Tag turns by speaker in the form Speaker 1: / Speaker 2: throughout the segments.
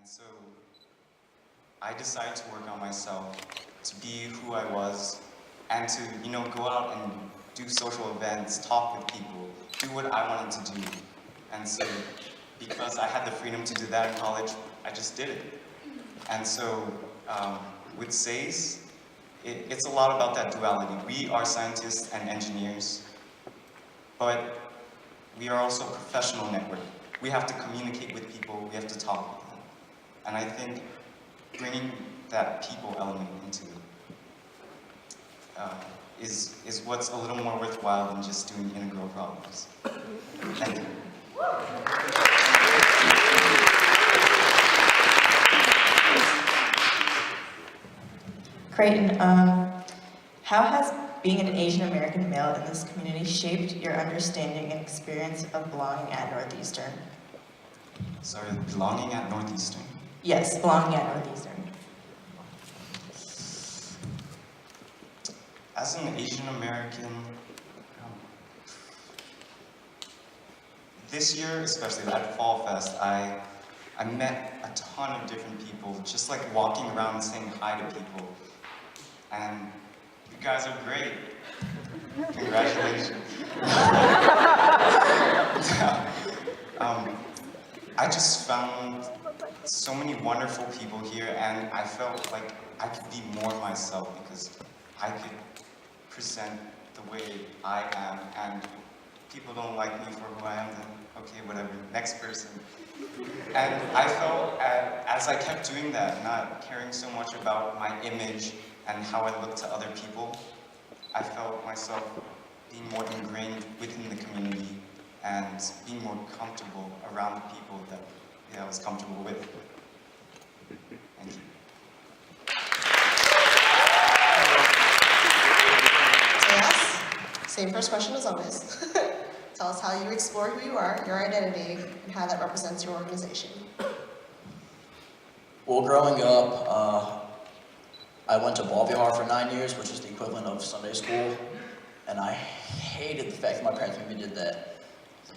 Speaker 1: And so I decided to work on myself, to be who I was, and to, go out and do social events, talk with people, do what I wanted to do. And so, because I had the freedom to do that in college, I just did it. And so, with SAYS, it's a lot about that duality. We are scientists and engineers, but we are also a professional network. We have to communicate with people, we have to talk with them. And I think bringing that people element into it is what's a little more worthwhile than just doing integral problems. Thank you.
Speaker 2: Creighton, how has being an Asian American male in this community shaped your understanding and experience of belonging at Northeastern?
Speaker 1: Sorry, belonging at Northeastern?
Speaker 2: Yes, belonging at Northeastern.
Speaker 1: As an Asian American, this year, especially at Fall Fest, I met a ton of different people, just like walking around and saying hi to people. And you guys are great. Congratulations. I just found so many wonderful people here, and I felt like I could be more myself because I could present the way I am, and people don't like me for who I am, then okay, whatever, next person. And I felt, as I kept doing that, not caring so much about my image and how I looked to other people, I felt myself being more ingrained within the community and being more comfortable around the people that I was comfortable with. Thank you.
Speaker 3: Yes, same first question as always. Tell us how you explore who you are, your identity, and how that represents your organization.
Speaker 4: Well, growing up, I went to Ballvihar for 9 years, which is the equivalent of Sunday school, and I hated the fact that my parents made me did that.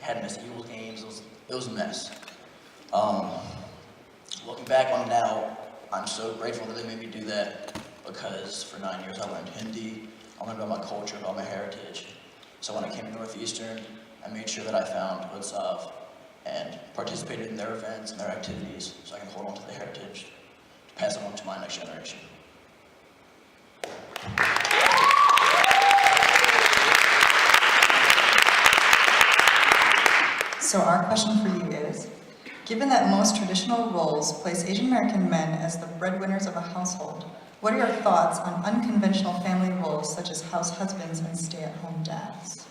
Speaker 4: I had to miss Eagles games, it was a mess. Looking back on it now, I'm so grateful that they made me do that because for 9 years I learned Hindi, I learned about my culture, about my heritage. So when I came to Northeastern, I made sure that I found Utsav and participated in their events and their activities so I can hold on to the heritage to pass it on to my next generation.
Speaker 5: So our question for you is, given that most traditional roles place Asian American men as the breadwinners of a household, what are your thoughts on unconventional family roles such as house husbands and stay-at-home dads?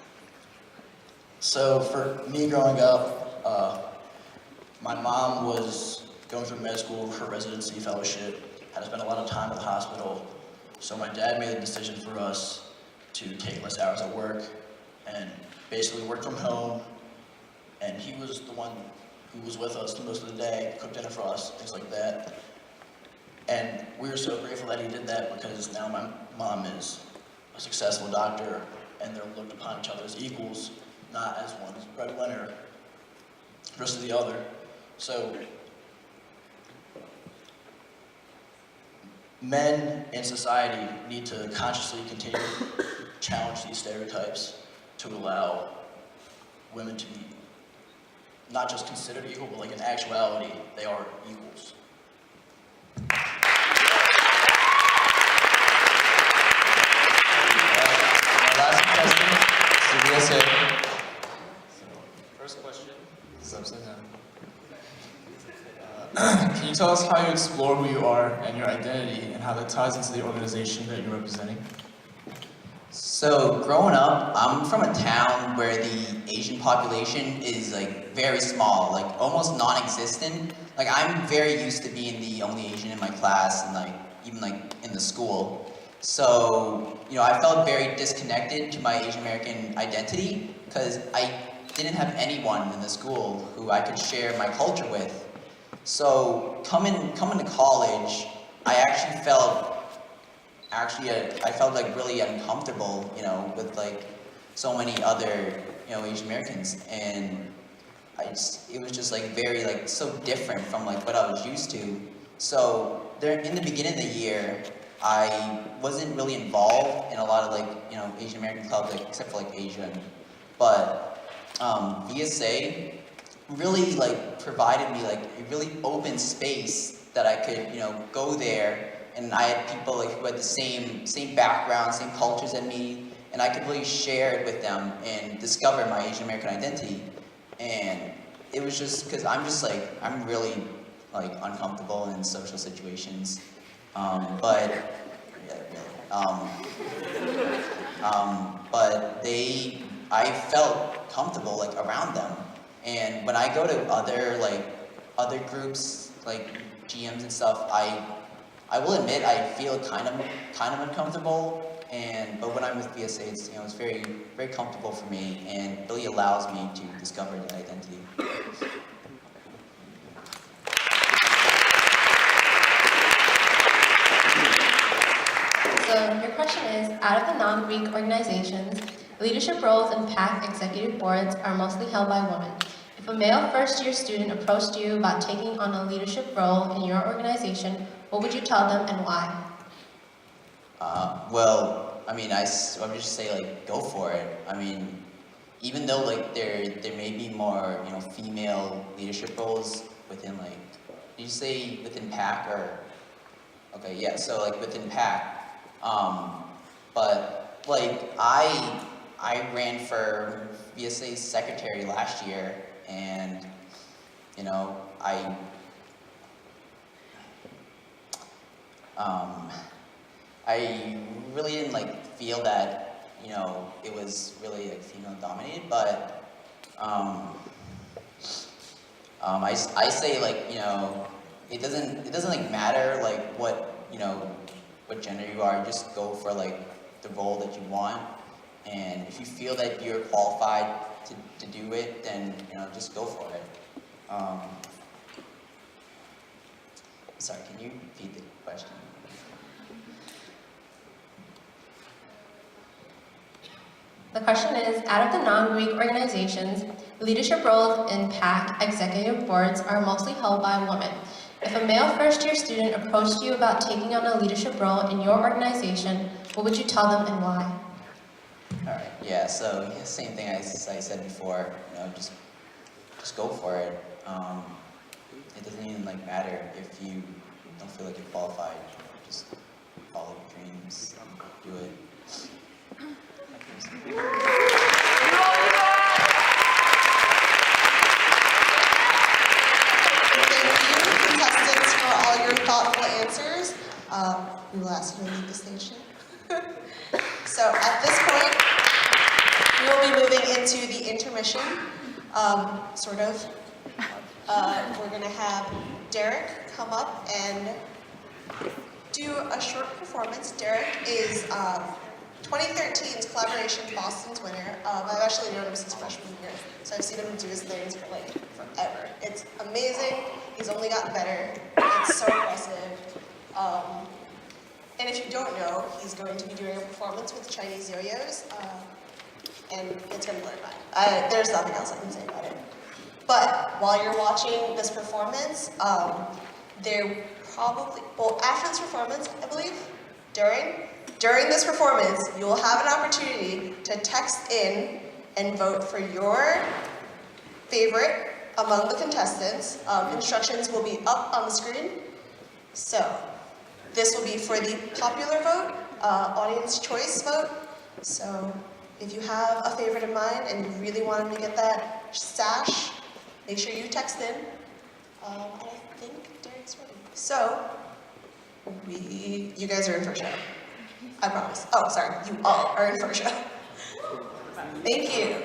Speaker 4: So for me growing up, my mom was going through med school, her residency fellowship, had to spend a lot of time at the hospital. So my dad made the decision for us to take less hours at work and basically work from home. And he was the one who was with us most of the day, cooked dinner for us, things like that. And we were so grateful that he did that because now my mom is a successful doctor and they're looked upon each other as equals, not as one breadwinner versus the other. So men in society need to consciously continue to challenge these stereotypes to allow women to be not just considered equal, but like in actuality, they are equals.
Speaker 6: Last question,
Speaker 1: First question.
Speaker 6: is upside down. Can you tell us how you explore who you are and your identity and how that ties into the organization that you're representing?
Speaker 7: So growing up, I'm from a town where the Asian population is like very small, like almost non-existent. Like I'm very used to being the only Asian in my class and like even like in the school. So, I felt very disconnected to my Asian American identity because I didn't have anyone in the school who I could share my culture with. So coming to college, I actually felt like really uncomfortable, with like so many other, Asian Americans. And it was just like very like so different from like what I was used to. So there in the beginning of the year, I wasn't really involved in a lot of like, you know, Asian American clubs, like, except for like Asian. But VSA really like provided me like a really open space that I could, you know, go there, and I had people like who had the same background, same cultures as me, and I could really share it with them and discover my Asian American identity. And it was just because I'm really like uncomfortable in social situations, but I felt comfortable like around them. And when I go to other groups like GMs and stuff, I will admit I feel kind of uncomfortable. But when I'm with VSA, it's, you know, it's very very comfortable for me and really allows me to discover that identity.
Speaker 8: So your question is, out of the non-Greek organizations, leadership roles in PAAC executive boards are mostly held by women. If a male first-year student approached you about taking on a leadership role in your organization, what would you tell them and why?
Speaker 7: Well, I mean, I would just say like go for it. I mean, even though like there may be more, you know, female leadership roles within like, did you say within PAAC or? Okay, yeah. So like within PAAC, but like I ran for VSA's secretary last year, and you know I really didn't like feel that, you know, it was really like female dominated, but I say like, you know, it doesn't like matter like what, you know, what gender you are. You just go for like the role that you want, and if you feel that you're qualified to do it, then, you know, just go for it. Sorry, can you repeat the question?
Speaker 8: The question is, out of the non-Greek organizations, leadership roles in PAAC executive boards are mostly held by women. If a male first-year student approached you about taking on a leadership role in your organization, what would you tell them and why?
Speaker 7: Alright, yeah, so yeah, same thing as I said before, you know, just go for it. It doesn't even like matter if you don't feel like you're qualified. Just follow your dreams, do it.
Speaker 3: Thank you, contestants, for all your thoughtful answers. We will ask you to leave the stage now. So at this point, we will be moving into the intermission, sort of. We're going to have Derek come up and do a short performance. Derek is 2013's Collaboration Boston's winner. I've actually known him since freshman year, so I've seen him do his things for like forever. It's amazing. He's only gotten better. It's so impressive. And if you don't know, he's going to be doing a performance with Chinese yo-yos, and it's going to blow your mind. There's nothing else I can say about it. But while you're watching this performance, there probably, well, after this performance, I believe, during this performance, you will have an opportunity to text in and vote for your favorite among the contestants. Instructions will be up on the screen. So this will be for the popular vote, audience choice vote. So if you have a favorite in mind and you really want them to get that sash, make sure you text in. I think Derek's ready. So you guys are in for a show. I promise. Oh, sorry. You all are in for a show. Thank you.